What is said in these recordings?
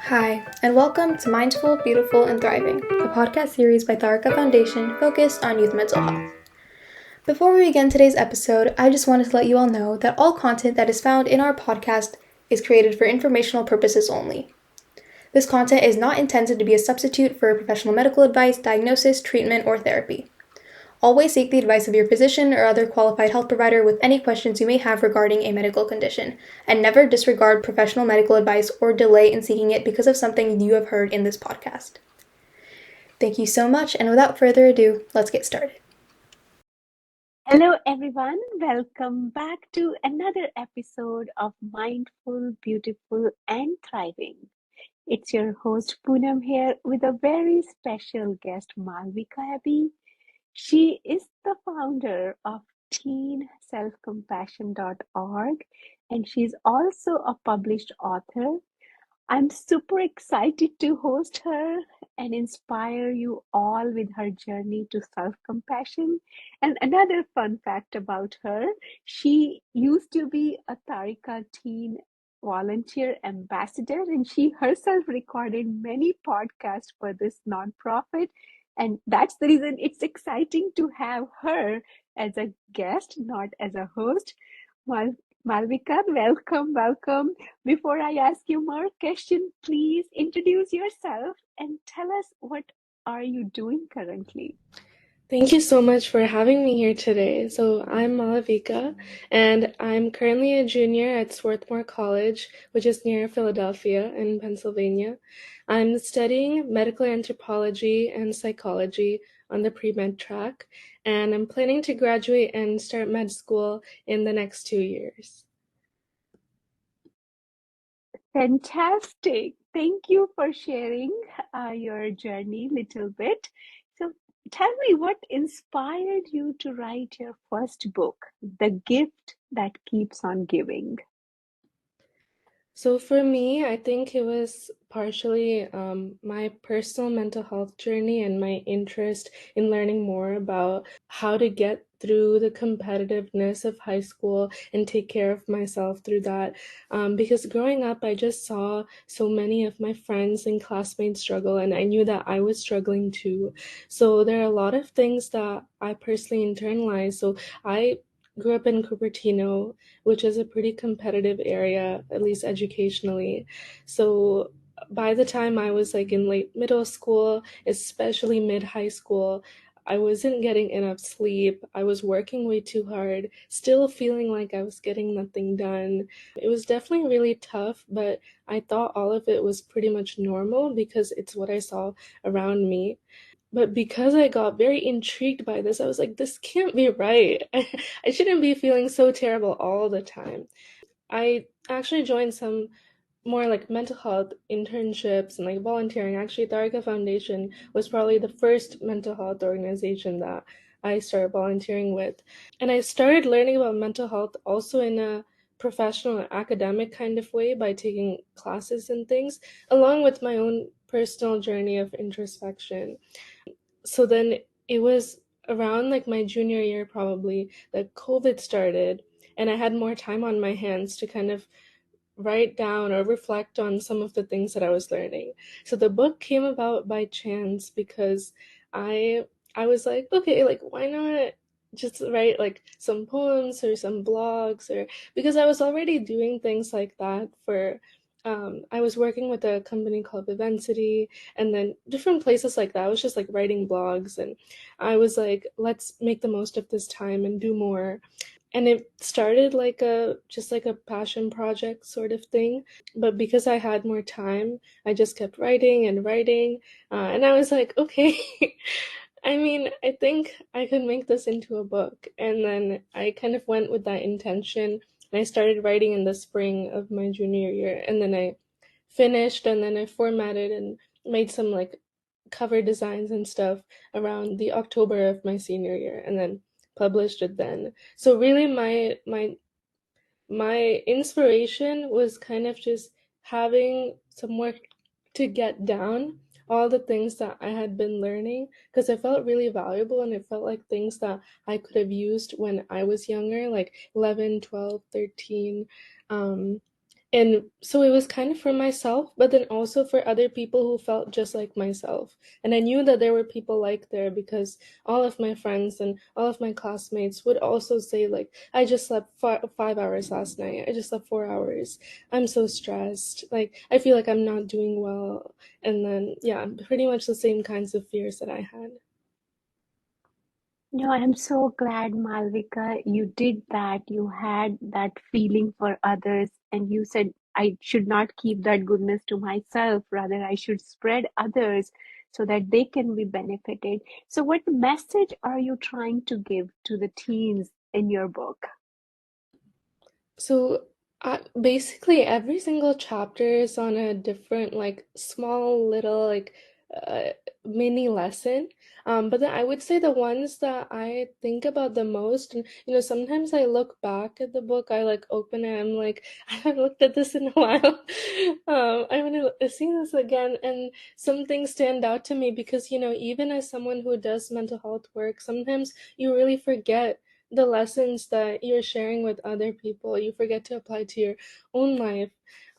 Hi, and welcome to Mindful, Beautiful, and Thriving, a podcast series by Tharaka Foundation focused on youth mental health. Before we begin today's episode, I just wanted to let you all know that all content that is found in our podcast is created for informational purposes only. This content is not intended to be a substitute for professional medical advice, diagnosis, treatment, or therapy. Always seek the advice of your physician or other qualified health provider with any questions you may have regarding a medical condition, and never disregard professional medical advice or delay in seeking it because of something you have heard in this podcast. Thank you so much, and without further ado, let's get started. Hello, everyone. Welcome back to another episode of Mindful, Beautiful, and Thriving. It's your host Punam here with a very special guest, Malavika Abby. She is the founder of teenselfcompassion.org, and she's also a published author. I'm super excited to host her and inspire you all with her journey to self compassion. And another fun fact about her, she used to be a Tarika teen volunteer ambassador, and she herself recorded many podcasts for this nonprofit. And that's the reason it's exciting to have her as a guest, not as a host. Mal- Malvika, welcome. Before I ask you more questions, please introduce yourself and tell us what are you doing currently. Thank you so much for having me here today. So, I'm Malavika, and I'm currently a junior at Swarthmore College, which is near Philadelphia in Pennsylvania. I'm studying medical anthropology and psychology on the pre-med track, and I'm planning to graduate and start med school in the next 2 years. Fantastic. Thank you for sharing your journey a little bit. So tell me what inspired you to write your first book, The Gift That Keeps on Giving. So for me, I think it was partially my personal mental health journey and my interest in learning more about how to get through the competitiveness of high school and take care of myself through that. Because growing up, I just saw so many of my friends and classmates struggle, and I knew that I was struggling too. So there are a lot of things that I personally internalized. So I grew up in Cupertino, which is a pretty competitive area, at least educationally. So by the time I was like in late middle school, especially mid high school, I wasn't getting enough sleep. I was working way too hard, still feeling like I was getting nothing done. It was definitely really tough, but I thought all of it was pretty much normal because it's what I saw around me. But because I got very intrigued by this, I was like, this can't be right. I shouldn't be feeling so terrible all the time. I actually joined some more like mental health internships and like volunteering. Actually, Tharaka Foundation was probably the first mental health organization that I started volunteering with. And I started learning about mental health also in a professional and academic kind of way by taking classes and things, along with my own personal journey of introspection. So then it was around like my junior year probably that COVID started, and I had more time on my hands to kind of write down or reflect on some of the things that I was learning. So the book came about by chance because I I was like, okay, like why not just write like some poems or some blogs, or because I was already doing things like that for I was working with a company called Vivensity, and then different places like that. I was just like writing blogs, and I was like, let's make the most of this time and do more. And it started like a just like a passion project sort of thing, but because I had more time, I just kept writing and writing, and I was like, okay. I mean, I think I could make this into a book. And then I kind of went with that intention, and I started writing in the spring of my junior year, and then I finished, and then I formatted and made some like cover designs and stuff around the October of my senior year, and then published it then. So really my inspiration was kind of just having some work to get down all the things that I had been learning, because it felt really valuable and it felt like things that I could have used when I was younger, like 11, 12, 13. Um, And so it was kind of for myself, but then also for other people who felt just like myself. And I knew that there were people like there because all of my friends and all of my classmates would also say like, I just slept 5 hours last night. I just slept 4 hours. I'm so stressed. Like, I feel like I'm not doing well. And then, yeah, pretty much the same kinds of fears that I had. No, I'm so glad, Malvika, you did that. You had that feeling for others, and you said, I should not keep that goodness to myself. Rather, I should spread others so that they can be benefited. So, what message are you trying to give to the teens in your book? So, basically, every single chapter is on a different, like, small little, like, uh, mini lesson. But then I would say the ones that I think about the most, and sometimes I look back at the book, I like open it, I'm like, I haven't looked at this in a while. I want to see this again, and some things stand out to me because, even as someone who does mental health work, sometimes you really forget the lessons that you're sharing with other people. You forget to apply to your own life.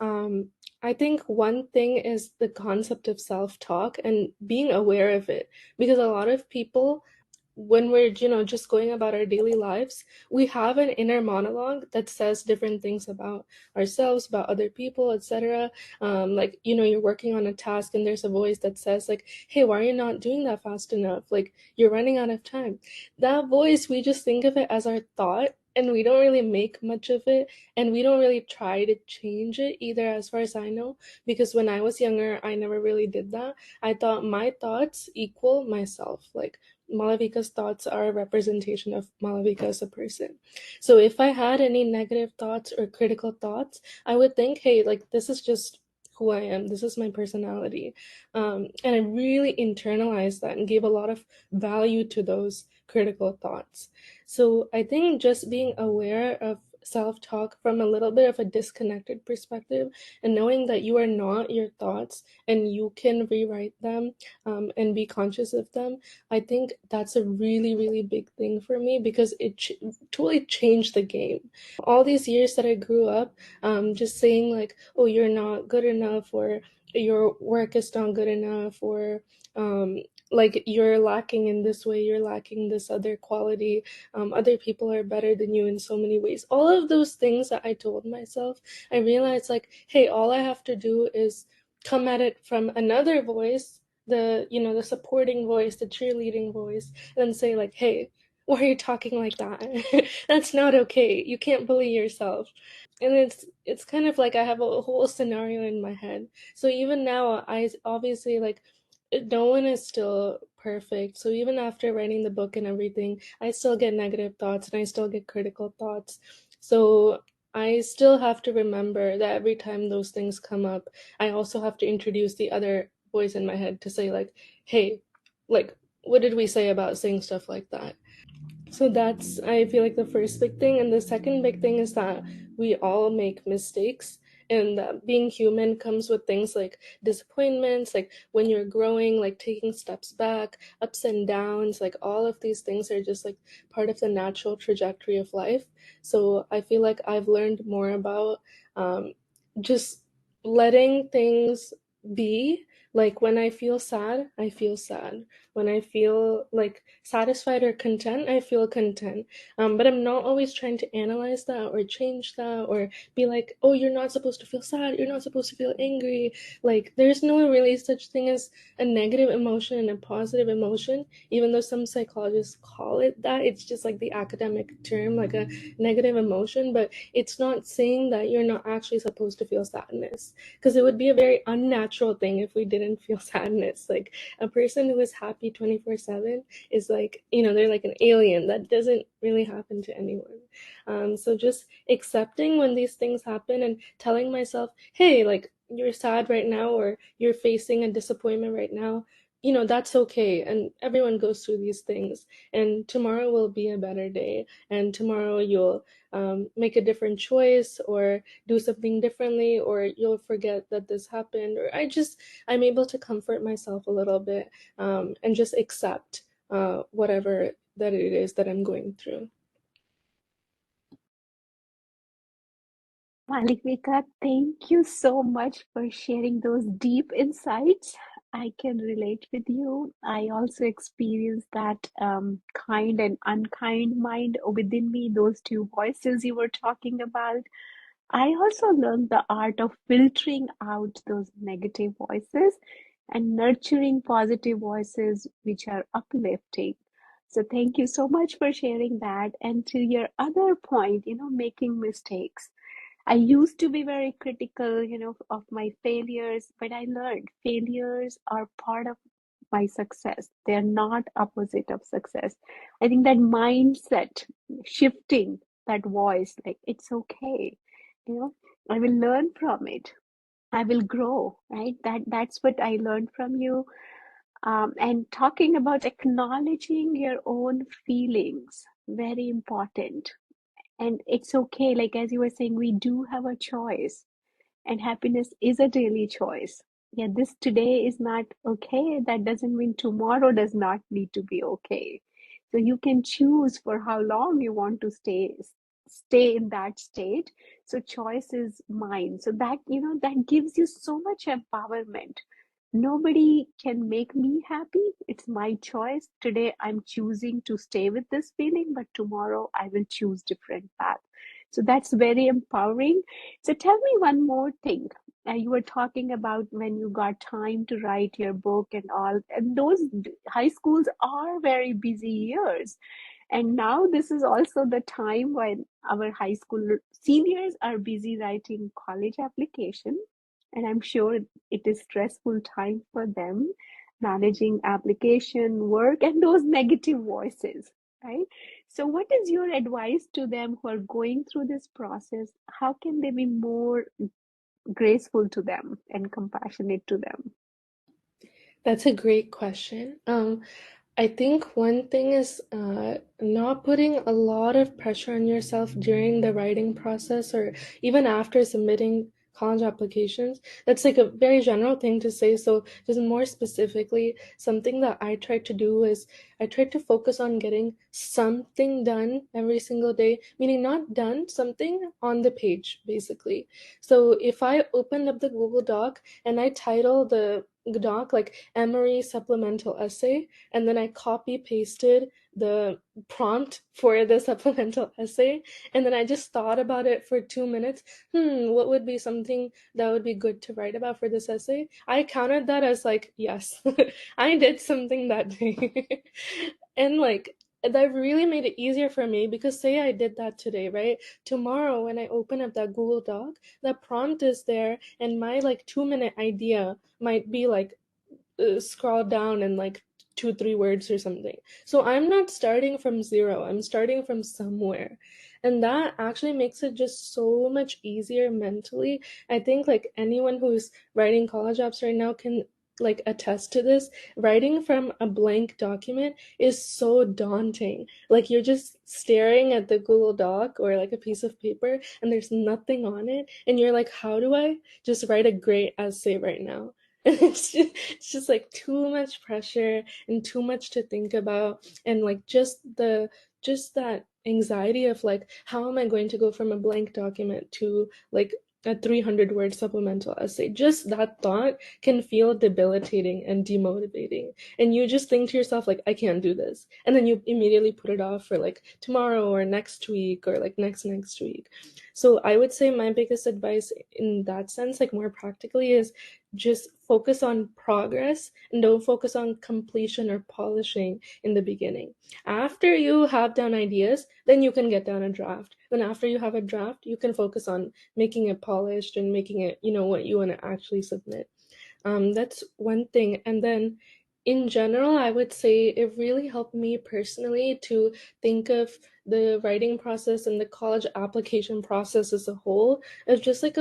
Um, I think one thing is the concept of self talk and being aware of it because a lot of people, when we're just going about our daily lives, we have an inner monologue that says different things about ourselves, about other people, etc. Like, you're working on a task and there's a voice that says like, hey, why are you not doing that fast enough? Like, you're running out of time. That voice, we just think of it as our thought and we don't really make much of it, and we don't really try to change it either, as far as I know, because when I was younger I never really did that. I thought my thoughts equal myself. Like, Malavika's thoughts are a representation of Malavika as a person. So if I had any negative thoughts or critical thoughts, I would think, hey, like, this is just who I am. This is my personality. And I really internalized that and gave a lot of value to those critical thoughts. So I think just being aware of self talk from a little bit of a disconnected perspective and knowing that you are not your thoughts and you can rewrite them, and be conscious of them. I think that's a really, really big thing for me because it totally changed the game. All these years that I grew up, just saying like, oh, you're not good enough, or your work is not good enough, or um, like you're lacking in this way, you're lacking this other quality, other people are better than you in so many ways. All of those things that I told myself, I realized like, hey, all I have to do is come at it from another voice, the supporting voice, the cheerleading voice, and say like, hey, why are you talking like that? That's not okay. You can't bully yourself. And it's kind of like I have a whole scenario in my head. So even now, I obviously like, no one is still perfect. So even after writing the book and everything, I still get negative thoughts and I still get critical thoughts. So I still have to remember that every time those things come up, I also have to introduce the other voice in my head to say like, hey, like, what did we say about saying stuff like that? So that's, I feel like, the first big thing. And the second big thing is that we all make mistakes, and that being human comes with things like disappointments, like when you're growing, like taking steps back, ups and downs, like all of these things are just like part of the natural trajectory of life. So I feel like I've learned more about, just letting things be. Like when I feel sad, I feel sad. When I feel like satisfied or content, I feel content. But I'm not always trying to analyze that or change that or be like, oh, you're not supposed to feel sad, you're not supposed to feel angry. Like, there's no really such thing as a negative emotion and a positive emotion, even though some psychologists call it that. It's just like the academic term, like a negative emotion, but it's not saying that you're not actually supposed to feel sadness, because it would be a very unnatural thing if we didn't feel sadness. Like, a person who is happy 24/7 is like, they're like an alien. That doesn't really happen to anyone. So just accepting when these things happen and telling myself, hey, like, you're sad right now or you're facing a disappointment right now, that's okay. And everyone goes through these things. And tomorrow will be a better day. And tomorrow you'll make a different choice or do something differently, or you'll forget that this happened. Or I'm able to comfort myself a little bit, and just accept whatever that it is that I'm going through. Malavika, thank you so much for sharing those deep insights. I can relate with you. I also experienced that kind and unkind mind within me, those two voices you were talking about. I also learned the art of filtering out those negative voices and nurturing positive voices which are uplifting. So, thank you so much for sharing that. And to your other point, making mistakes. I used to be very critical, of my failures, but I learned failures are part of my success. They're not opposite of success. I think that mindset shifting, that voice, like it's okay, you know, I will learn from it. I will grow, right? That's what I learned from you. And talking about acknowledging your own feelings, very important. And it's okay, like as you were saying, we do have a choice, and happiness is a daily choice. Yeah, this today is not okay. That doesn't mean tomorrow does not need to be okay. So you can choose for how long you want to stay in that state. So choice is mine. So that, that gives you so much empowerment. Nobody can make me happy. It's my choice. Today I'm choosing to stay with this feeling, but tomorrow I will choose different path. So that's very empowering. So tell me one more thing. You were talking about when you got time to write your book and all, and those high schools are very busy years. And now this is also the time when our high school seniors are busy writing college application. And I'm sure it is stressful time for them managing application work and those negative voices, right? So what is your advice to them who are going through this process? How can they be more graceful to them and compassionate to them? That's a great question. I think one thing is not putting a lot of pressure on yourself during the writing process or even after submitting college applications. That's like a very general thing to say. So, just more specifically, something that I try to do is I try to focus on getting something done every single day, meaning not done, something on the page, basically. So, if I opened up the Google Doc and I title the doc like Emory supplemental essay, and then I copy pasted the prompt for the supplemental essay, and then I just thought about it for 2 minutes. What would be something that would be good to write about for this essay? I counted that as like, yes, I did something that day. And like, that really made it easier for me because say I did that today, right? Tomorrow when I open up that Google Doc, the prompt is there and my like 2 minute idea might be like scroll down in like 2 3 words or something. So I'm not starting from zero, I'm starting from somewhere, and that actually makes it just so much easier mentally. I think like anyone who's writing college apps right now can like attest to this. Writing from a blank document is so daunting. Like you're just staring at the Google Doc or like a piece of paper and there's nothing on it and you're like, how do I just write a great essay right now? And it's just like too much pressure and too much to think about, and like just that anxiety of like, how am I going to go from a blank document to like a 300 word supplemental essay? Just that thought can feel debilitating and demotivating, and you just think to yourself like, I can't do this, and then you immediately put it off for like tomorrow or next week or like next week. So I would say my biggest advice in that sense, like more practically, is just focus on progress and don't focus on completion or polishing in the beginning. After you have done ideas, then you can get down a draft. Then after you have a draft, you can focus on making it polished and making it, what you want to actually submit. That's one thing. And then in general, I would say it really helped me personally to think of the writing process and the college application process as a whole as just like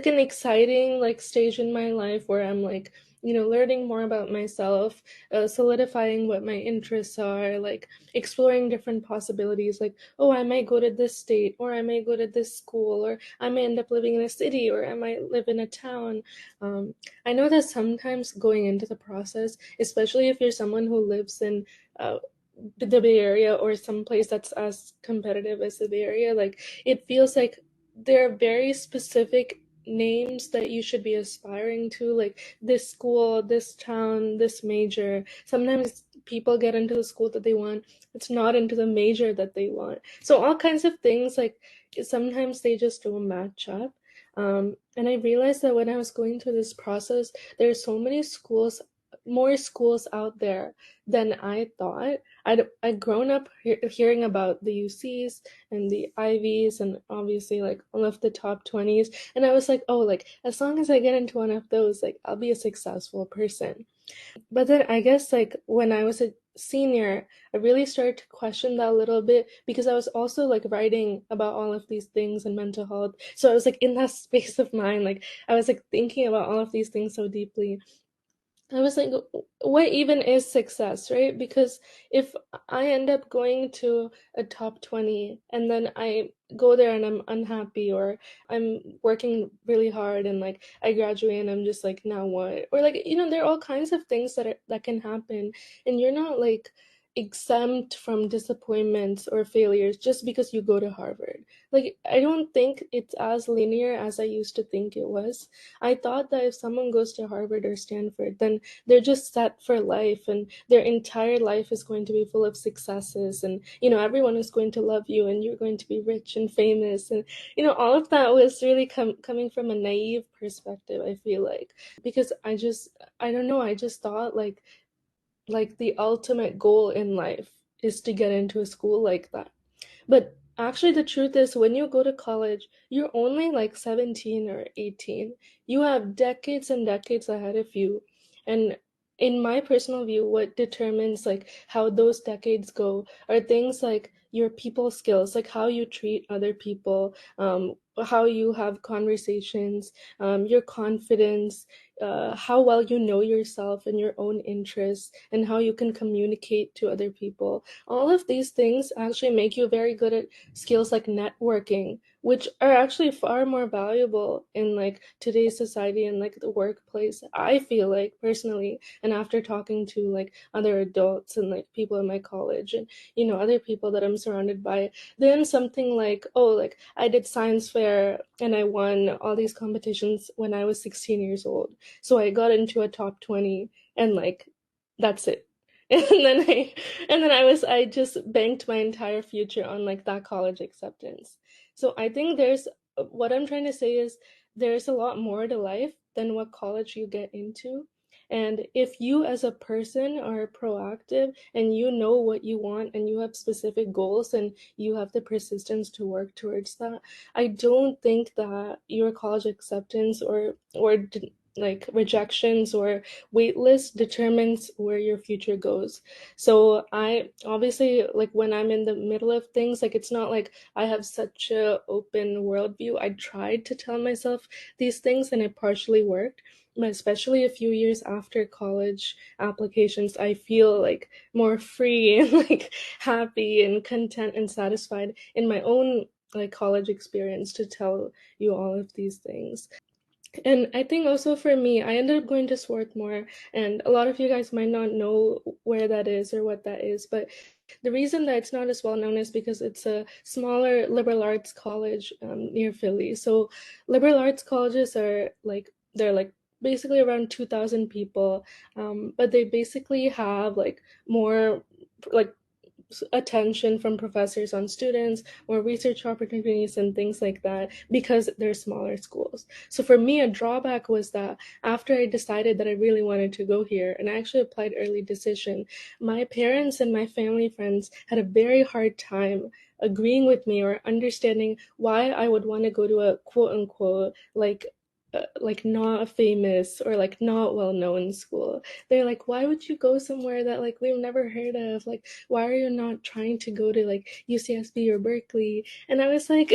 an exciting like stage in my life where I'm like, learning more about myself, solidifying what my interests are, like exploring different possibilities, like, oh, I might go to this state, or I might go to this school, or I might end up living in a city, or I might live in a town. um, I know that sometimes going into the process, especially if you're someone who lives in uh, the Bay Area or some place that's as competitive as the Bay Area, like it feels like there are very specific names that you should be aspiring to, like this school, this town, this major. Sometimes people get into the school that they want, it's not into the major that they want. So all kinds of things, like sometimes they just don't match up. And I realized that when I was going through this process, there are so many schools, more schools out there than I thought. I'd grown up hearing about the UCs and the Ivies and obviously like all of the top 20s. And I was like, oh, like as long as I get into one of those, like I'll be a successful person. But then I guess like when I was a senior, I really started to question that a little bit because I was also like writing about all of these things and mental health. So I was like in that space of mind, like I was like thinking about all of these things so deeply. I was like, what even is success, right? Because if I end up going to a top 20 and then I go there and I'm unhappy, or I'm working really hard and like I graduate and I'm just like, now what? Or like, there are all kinds of things that can happen, and you're not like exempt from disappointments or failures just because you go to Harvard. Like, I don't think it's as linear as I used to think it was. I thought that if someone goes to Harvard or Stanford, then they're just set for life and their entire life is going to be full of successes, and everyone is going to love you and you're going to be rich and famous, and all of that was really coming from a naive perspective, I feel like, because I don't know, I just thought like the ultimate goal in life is to get into a school like that. But actually, the truth is, when you go to college, you're only like 17 or 18. You have decades and decades ahead of you. And in my personal view, what determines like how those decades go are things like your people skills, like how you treat other people, how you have conversations, your confidence, how well you know yourself and your own interests, and how you can communicate to other people. All of these things actually make you very good at skills like networking, which are actually far more valuable in like today's society and like the workplace, I feel like personally. And after talking to like other adults and like people in my college and other people that I'm surrounded by, then something like, oh, like I did science fair and I won all these competitions when I was 16 years old, so I got into a top 20, and like that's it. And then I just banked my entire future on like that college acceptance. So I think what I'm trying to say is there's a lot more to life than what college you get into. And if you as a person are proactive and you know what you want and you have specific goals and you have the persistence to work towards that, I don't think that your college acceptance or like rejections or waitlist determines where your future goes. So I obviously, like when I'm in the middle of things, like it's not like I have such a open worldview. I tried to tell myself these things and it partially worked. But especially a few years after college applications, I feel like more free and like happy and content and satisfied in my own like college experience to tell you all of these things. And I think also for me, I ended up going to Swarthmore, and a lot of you guys might not know where that is or what that is, but the reason that it's not as well known is because it's a smaller liberal arts college near Philly. So liberal arts colleges are like, they're like basically around 2,000 people, but they basically have like more like attention from professors on students, more research opportunities, and things like that because they're smaller schools. So for me, a drawback was that after I decided that I really wanted to go here, and I actually applied early decision, my parents and my family friends had a very hard time agreeing with me or understanding why I would want to go to a quote unquote like not famous or like not well known school. They're like, why would you go somewhere that like we've never heard of? Like, why are you not trying to go to like UCSB or Berkeley? And I was like,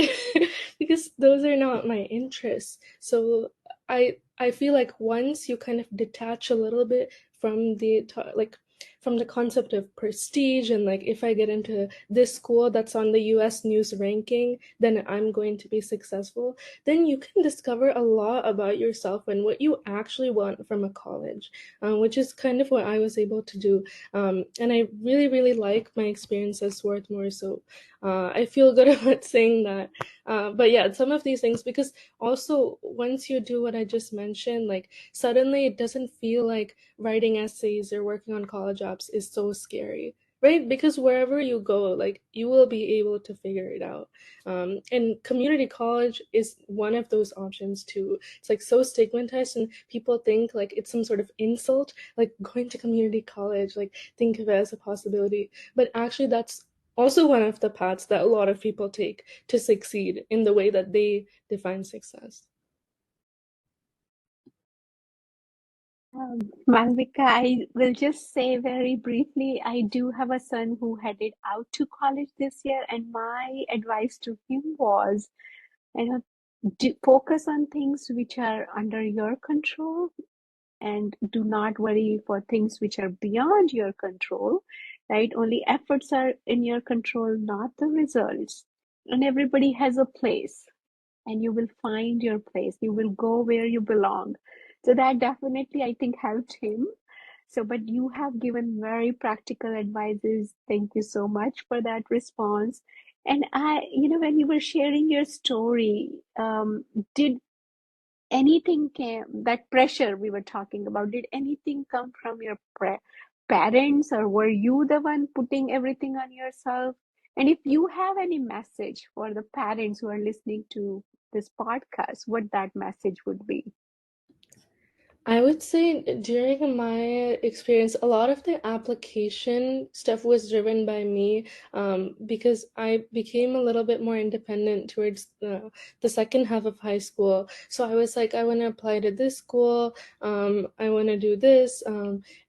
because those are not my interests. So I feel like once you kind of detach a little bit from the like from the concept of prestige and like if I get into this school that's on the US news ranking, then I'm going to be successful, then you can discover a lot about yourself and what you actually want from a college, which is kind of what I was able to do. And I really, really like my experience at Swarthmore. So I feel good about saying that. But yeah, some of these things, because also once you do what I just mentioned, like suddenly it doesn't feel like writing essays or working on college apps is so scary, right? Because wherever you go, like you will be able to figure it out. And community college is one of those options too. It's like so stigmatized, and people think like it's some sort of insult, like going to community college, like think of it as a possibility. But actually, that's also one of the paths that a lot of people take to succeed in the way that they define success. Malvika, I will just say very briefly, I do have a son who headed out to college this year, and my advice to him was, you know, focus on things which are under your control and do not worry for things which are beyond your control, right? Only efforts are in your control, not the results. And everybody has a place, and you will find your place. You will go where you belong. So that definitely, I think, helped him. So, but you have given very practical advices. Thank you so much for that response. And when you were sharing your story, did anything came, that pressure we were talking about, did anything come from your parents, or were you the one putting everything on yourself? And if you have any message for the parents who are listening to this podcast, what that message would be? I would say during my experience, a lot of the application stuff was driven by me, because I became a little bit more independent towards the second half of high school. So I was like, I want to apply to this school, I want to do this.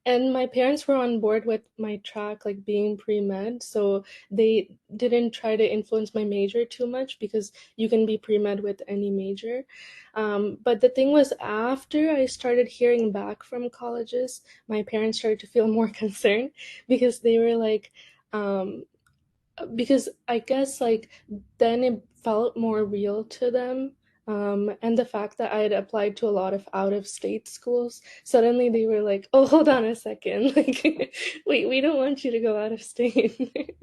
And my parents were on board with my track, like being pre-med. So they didn't try to influence my major too much because you can be pre-med with any major. But the thing was, after I started hearing back from colleges, my parents started to feel more concerned because they were like, um, because I guess like then it felt more real to them. And the fact that I had applied to a lot of out of state schools, suddenly they were like, oh, hold on a second. Like, wait, we don't want you to go out of state.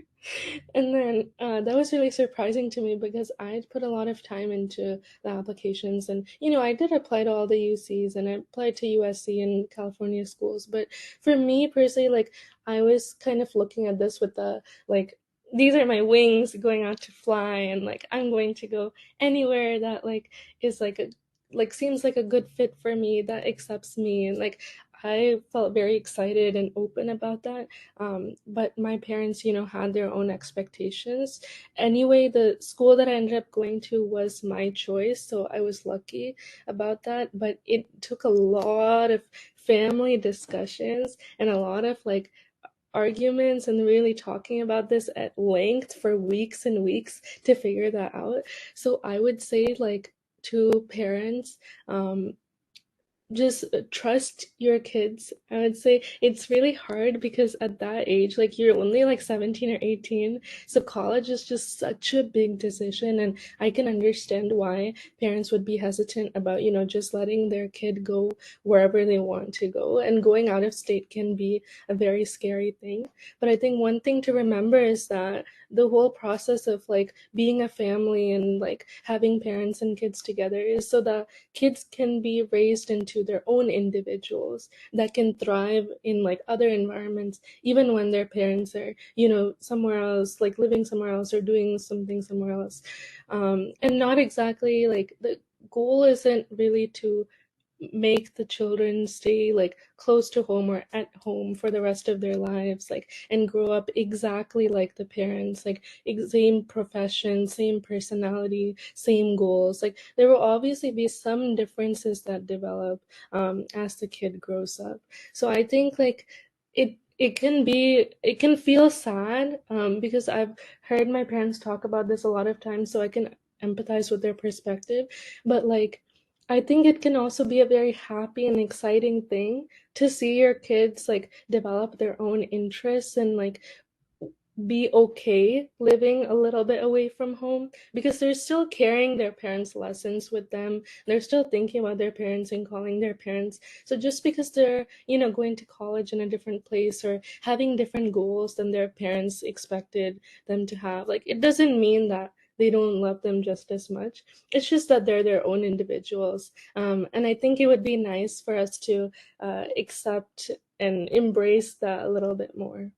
And then that was really surprising to me because I'd put a lot of time into the applications. And, I did apply to all the UCs and I applied to USC and California schools. But for me personally, like, I was kind of looking at this with the, like, these are my wings going out to fly, and like I'm going to go anywhere that like is like a like seems like a good fit for me, that accepts me. And like I felt very excited and open about that. But my parents, had their own expectations. Anyway, the school that I ended up going to was my choice, so I was lucky about that. But it took a lot of family discussions and a lot of like arguments and really talking about this at length for weeks and weeks to figure that out. So I would say, like, to parents, just trust your kids. I would say it's really hard because at that age, like you're only like 17 or 18. So college is just such a big decision. And I can understand why parents would be hesitant about, just letting their kid go wherever they want to go. And going out of state can be a very scary thing. But I think one thing to remember is that the whole process of like being a family and like having parents and kids together is so that kids can be raised into their own individuals that can thrive in like other environments, even when their parents are, somewhere else, like living somewhere else or doing something somewhere else. And not exactly like the goal isn't really to make the children stay like close to home or at home for the rest of their lives, like, and grow up exactly like the parents, like same profession, same personality, same goals. Like there will obviously be some differences that develop as the kid grows up. So I think like it can feel sad, because I've heard my parents talk about this a lot of times, so I can empathize with their perspective. But like I think it can also be a very happy and exciting thing to see your kids like develop their own interests and like be okay living a little bit away from home because they're still carrying their parents' lessons with them. They're still thinking about their parents and calling their parents. So just because they're, going to college in a different place or having different goals than their parents expected them to have, like it doesn't mean that they don't love them just as much. It's just that they're their own individuals. And I think it would be nice for us to accept and embrace that a little bit more.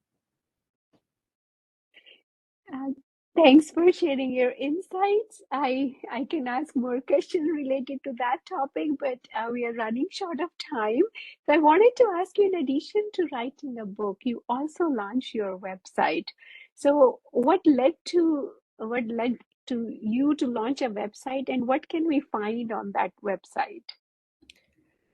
Uh, Thanks for sharing your insights. I can ask more questions related to that topic, but we are running short of time. So I wanted to ask you, in addition to writing a book, you also launched your website. So what led to you to launch a website, and what can we find on that website?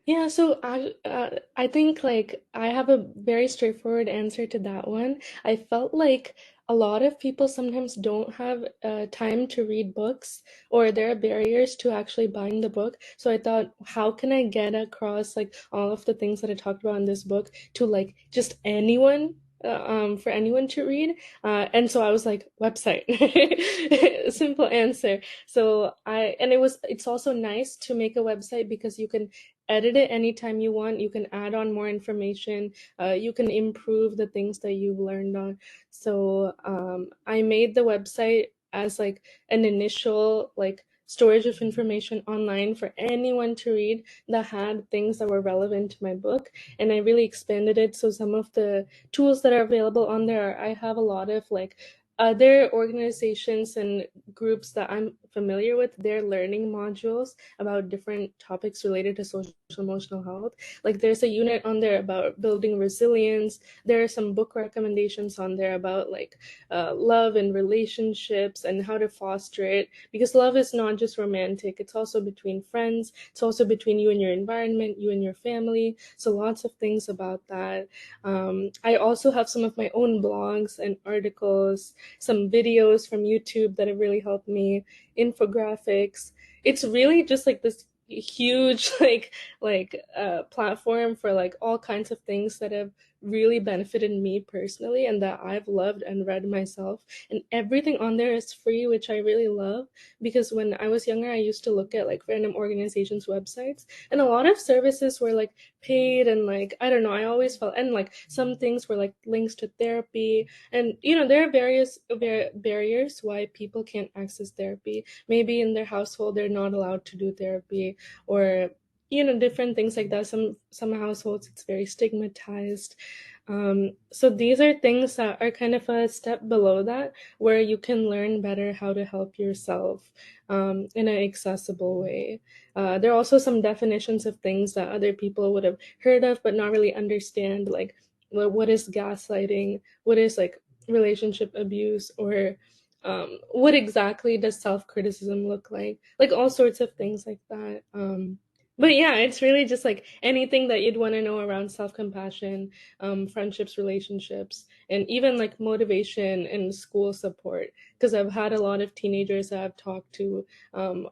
Yeah, so I think like I have a very straightforward answer to that one. I felt like a lot of people sometimes don't have time to read books, or there are barriers to actually buying the book. So I thought, how can I get across like all of the things that I talked about in this book to like just anyone? For anyone to read, and so I was like, website. Simple answer. So it's also nice to make a website because you can edit it anytime you want. You can add on more information. You can improve the things that you've learned on. So I made the website as like an initial like storage of information online for anyone to read that had things that were relevant to my book. And I really expanded it. So some of the tools that are available on there, I have a lot of like other organizations and groups that I'm familiar with, their learning modules about different topics related to social emotional health. Like there's a unit on there about building resilience. There are some book recommendations on there about like love and relationships and how to foster it, because love is not just romantic, it's also between friends, it's also between you and your environment, you and your family. So lots of things about that. I also have some of my own blogs and articles, some videos from YouTube that have really helped me, infographics. It's really just like this huge platform for like all kinds of things that have really benefited me personally and that I've loved and read myself. And everything on there is free, which I really love, because when I was younger I used to look at like random organizations websites, and a lot of services were like paid, and like I don't know, I always felt, and like some things were like links to therapy, and there are various barriers why people can't access therapy. Maybe in their household they're not allowed to do therapy, or different things like that. Some households it's very stigmatized. So these are things that are kind of a step below that, where you can learn better how to help yourself in an accessible way. There are also some definitions of things that other people would have heard of but not really understand, like what is gaslighting, what is like relationship abuse, or what exactly does self-criticism look like all sorts of things like that. But yeah, it's really just like anything that you'd want to know around self-compassion, friendships, relationships, and even like motivation and school support, because I've had a lot of teenagers that I've talked to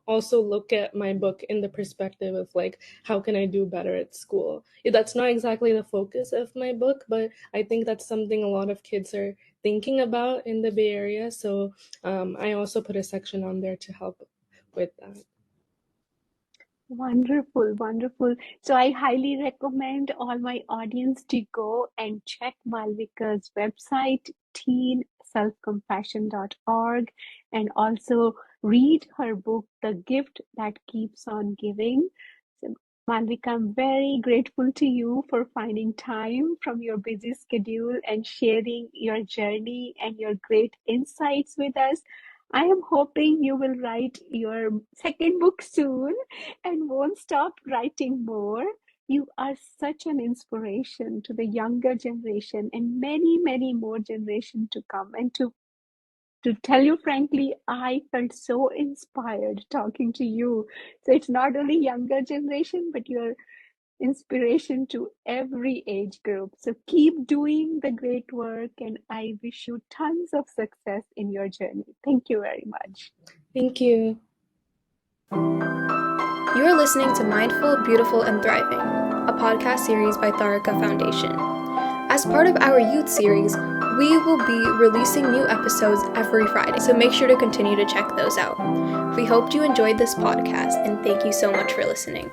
also look at my book in the perspective of like, how can I do better at school? That's not exactly the focus of my book, but I think that's something a lot of kids are thinking about in the Bay Area. So I also put a section on there to help with that. Wonderful, wonderful. So I highly recommend all my audience to go and check Malvika's website, teenselfcompassion.org, and also read her book, The Gift That Keeps on Giving. So, Malvika, I'm very grateful to you for finding time from your busy schedule and sharing your journey and your great insights with us. I am hoping you will write your second book soon and won't stop writing more. You are such an inspiration to the younger generation and many, many more generations to come. And to tell you frankly, I felt so inspired talking to you. So it's not only younger generation, but you're inspiration to every age group. So keep doing the great work, and I wish you tons of success in your journey. Thank you very much. Thank you. You are listening to Mindful, Beautiful, and Thriving, a podcast series by Tharaka Foundation. As part of our youth series, we will be releasing new episodes every Friday, so make sure to continue to check those out. We hope you enjoyed this podcast, and thank you so much for listening.